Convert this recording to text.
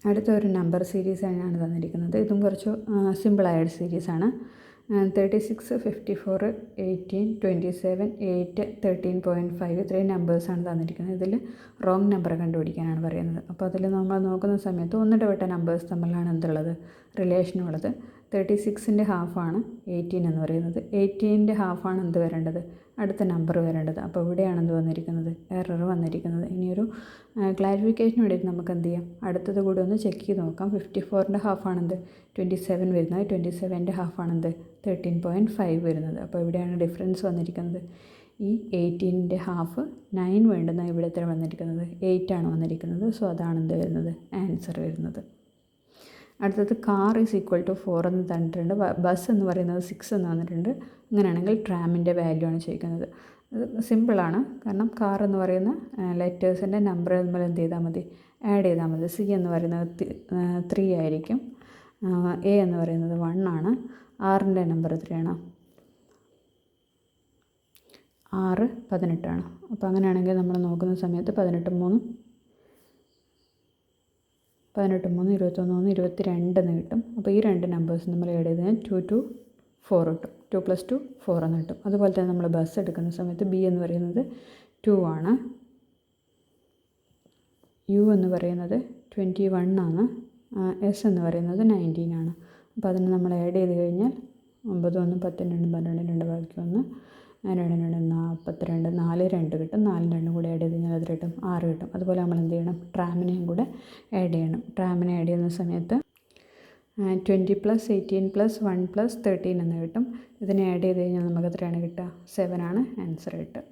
അടുത്ത ഒരു number series ആണ് തന്നിരിക്കുന്നത്. ഇതും കുറച്ച് സിമ്പിളായ ഒരു സീരീസാണ്. 36, 54, 18, 27, 8, 13.5 ഇത്രയും നമ്പേഴ്സാണ് തന്നിരിക്കുന്നത്. ഇതിൽ റോങ് നമ്പർ കണ്ടുപിടിക്കാനാണ് പറയുന്നത്. അപ്പോൾ അതിൽ നമ്മൾ നോക്കുന്ന സമയത്ത് ഒന്നിടവിട്ട നമ്പേഴ്സ് തമ്മിലാണ് എന്തുള്ളത്, റിലേഷനുള്ളത്. 36ൻ്റെ ഹാഫാണ് 18 എന്ന് പറയുന്നത്. 18ൻ്റെ ഹാഫാണ് എന്ത് വരേണ്ടത്, അടുത്ത നമ്പർ വരേണ്ടത്. അപ്പോൾ ഇവിടെയാണ് എന്ത് വന്നിരിക്കുന്നത്, എറർ വന്നിരിക്കുന്നത്. ഇനിയൊരു ക്ലാരിഫിക്കേഷന് വേണ്ടിയിട്ട് നമുക്ക് എന്ത് ചെയ്യാം, അടുത്തത് കൂടി ഒന്ന് ചെക്ക് ചെയ്ത് നോക്കാം. 54ൻ്റെ ഹാഫാണെന്ത് 27 വരുന്നത്, 27ൻ്റെ ഹാഫാണെന്ത് 13.5 വരുന്നത്. അപ്പോൾ ഇവിടെയാണ് ഡിഫറൻസ് വന്നിരിക്കുന്നത്. ഈ 18ൻ്റെ ഹാഫ് 9 വേണ്ടുന്ന ഇവിടെ എത്ര വന്നിരിക്കുന്നത്, 8 ആണ് വന്നിരിക്കുന്നത്. സോ അതാണ് എന്ത് വരുന്നത്, ആൻസർ വരുന്നത്. അടുത്തത് കാർ ഈസ് ഈക്വൽ ടു 4 എന്ന് തന്നിട്ടുണ്ട്. ബസ് എന്ന് പറയുന്നത് 6 എന്ന് വന്നിട്ടുണ്ട്. അങ്ങനെയാണെങ്കിൽ ട്രാമിൻ്റെ വാല്യൂ ആണ് ചോദിക്കുന്നത്. അത് സിമ്പിളാണ്. കാരണം കാർ എന്ന് പറയുന്ന ലെറ്റേഴ്സിൻ്റെ നമ്പർ നമ്മൾ എന്ത് ചെയ്താൽ മതി, ആഡ് ചെയ്താൽ മതി. സി എന്ന് പറയുന്നത് 3 ആയിരിക്കും. എ എന്ന് പറയുന്നത് 1 ആണ്. ആറിൻ്റെ നമ്പർ എത്രയാണ്, 6, 18 ആണ്. അപ്പോൾ അങ്ങനെയാണെങ്കിൽ നമ്മൾ നോക്കുന്ന സമയത്ത് 18, 3, 21, 22 എന്ന് കിട്ടും. അപ്പോൾ ഈ രണ്ട് നമ്പേഴ്സ് നമ്മൾ ആഡ് ചെയ്തതിന് 2 to 4 കിട്ടും. 2 + 2 4 എന്ന് കിട്ടും. അതുപോലെ തന്നെ നമ്മൾ ബസ് എടുക്കുന്ന സമയത്ത് ബി എന്ന് പറയുന്നത് 2 ആണ്. യു എന്ന് പറയുന്നത് 21 ആണ്. എസ് എന്ന് പറയുന്നത് 19 ആണ്. അപ്പോൾ അതിന് നമ്മൾ ആഡ് ചെയ്ത് കഴിഞ്ഞാൽ 9, 1, 10, 2, 12, 2 ബാക്കി 1, 2, 2, 42, 4, 2 കിട്ടും. 4, 2 കൂടെ ആഡ് ചെയ്ത് കഴിഞ്ഞാൽ അത് കിട്ടും 6 കിട്ടും. അതുപോലെ നമ്മൾ എന്ത് ചെയ്യണം, ട്രാമിനെയും കൂടെ ആഡ് ചെയ്യണം. ട്രാമിനെ ആഡ് ചെയ്യുന്ന സമയത്ത് 20 + 18 + 1 + 13 എന്ന് കിട്ടും. ഇതിനെ ആഡ് ചെയ്ത് കഴിഞ്ഞാൽ നമുക്ക് എത്രയാണ് കിട്ടുക, 7 ആണ് ആൻസർ കിട്ടുക.